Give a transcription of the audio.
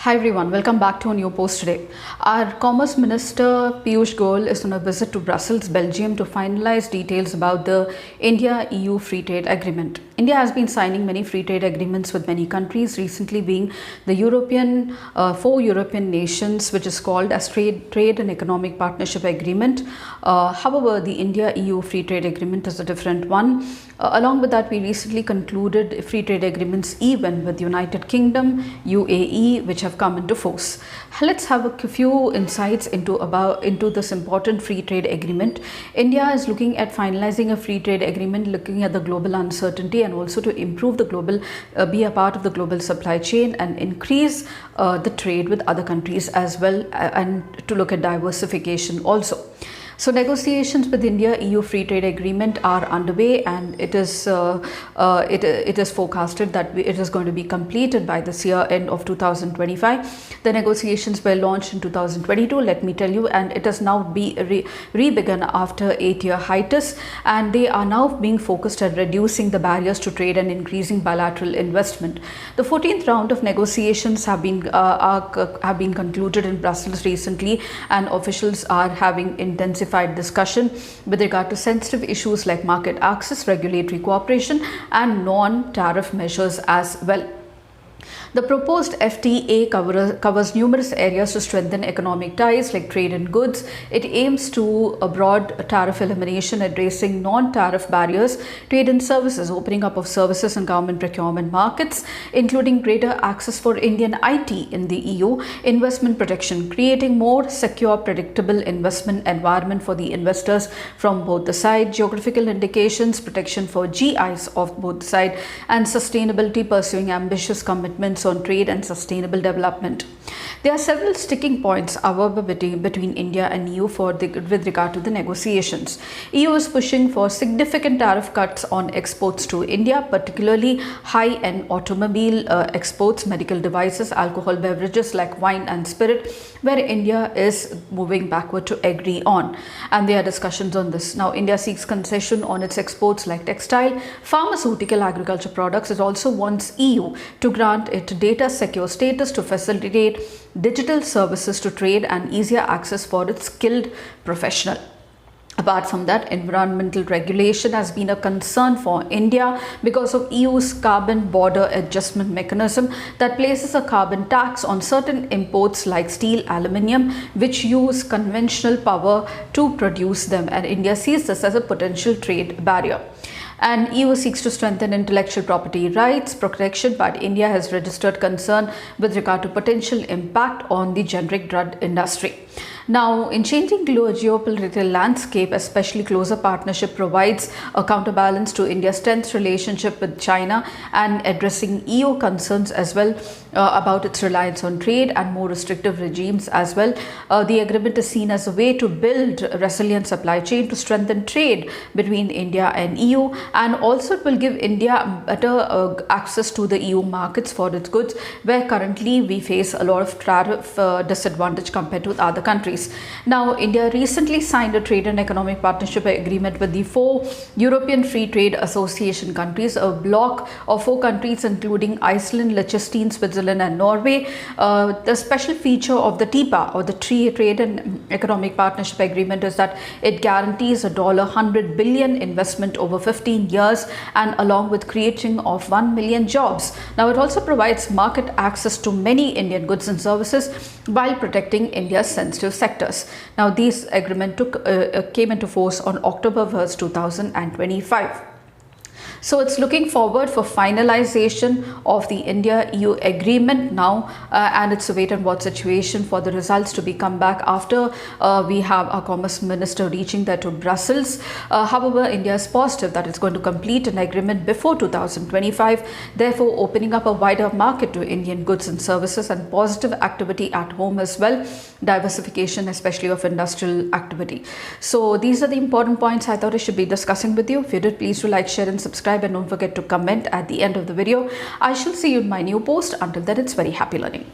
Hi everyone, welcome back to a new post today. Our Commerce Minister Piyush Goyal is on a visit to Brussels, Belgium to finalize details about the India-EU Free Trade Agreement. India has been signing many free trade agreements with many countries, recently being the four European nations, which is called as Trade and Economic Partnership Agreement. However, the India-EU Free Trade Agreement is a different one. Along with that, we recently concluded free trade agreements even with United Kingdom, UAE, which have come into force. Let's have a few insights into this important free trade agreement. India is looking at finalizing a free trade agreement, looking at the global uncertainty and also to improve the global, be a part of the global supply chain and increase the trade with other countries as well, and to look at diversification also. So negotiations with India-EU Free Trade Agreement are underway, and it is forecasted that it is going to be completed by this year end of 2025. The negotiations were launched in 2022, let me tell you, and it has now re-begun after 8-year hiatus, and they are now being focused at reducing the barriers to trade and increasing bilateral investment. The 14th round of negotiations have been concluded in Brussels recently, and officials are having intensified discussion with regard to sensitive issues like market access, regulatory cooperation and non-tariff measures as well. The proposed FTA covers numerous areas to strengthen economic ties like trade and goods. It aims to a broad tariff elimination, addressing non-tariff barriers, trade and services, opening up of services and government procurement markets, including greater access for Indian IT in the EU, investment protection, creating more secure, predictable investment environment for the investors from both the side, geographical indications, protection for GIs of both sides, and sustainability, pursuing ambitious commitments on trade and sustainable development. There are several sticking points, however, between India and EU with regard to the negotiations. EU is pushing for significant tariff cuts on exports to India, particularly high-end automobile exports, medical devices, alcohol beverages like wine and spirit, where India is moving backward to agree on. And there are discussions on this. Now, India seeks concession on its exports like textile, pharmaceutical, agriculture products. It also wants EU to grant it data secure status to facilitate digital services to trade and easier access for its skilled professional. Apart from that, environmental regulation has been a concern for India because of EU's carbon border adjustment mechanism that places a carbon tax on certain imports like steel, aluminium, which use conventional power to produce them, and India sees this as a potential trade barrier. And EU seeks to strengthen intellectual property rights protection, but India has registered concern with regard to potential impact on the generic drug industry. Now, in changing geopolitical landscape, especially closer partnership provides a counterbalance to India's tense relationship with China and addressing EU concerns as well about its reliance on trade and more restrictive regimes as well. The agreement is seen as a way to build a resilient supply chain to strengthen trade between India and EU, and also it will give India better access to the EU markets for its goods, where currently we face a lot of tariff disadvantage compared to other countries. Now, India recently signed a trade and economic partnership agreement with the 4 European Free Trade Association countries, a bloc of 4 countries including Iceland, Liechtenstein, Switzerland and Norway. The special feature of the TIPA, or the Trade and Economic Partnership Agreement, is that it guarantees a $100 billion investment over 15 years and along with creating of 1 million jobs. Now, it also provides market access to many Indian goods and services while protecting India's sensitive sectors. Now, this agreement came into force on October 1st, 2025. So it's looking forward for finalization of the India-EU agreement now, and it's a wait and watch situation for the results to be come back after we have our Commerce Minister reaching there to Brussels. However, India is positive that it's going to complete an agreement before 2025, therefore opening up a wider market to Indian goods and services and positive activity at home as well, diversification especially of industrial activity. So these are the important points I thought I should be discussing with you. If you did, please do like, share and subscribe, and don't forget to comment at the end of the video. I shall see you in my new post. Until then, it's very happy learning.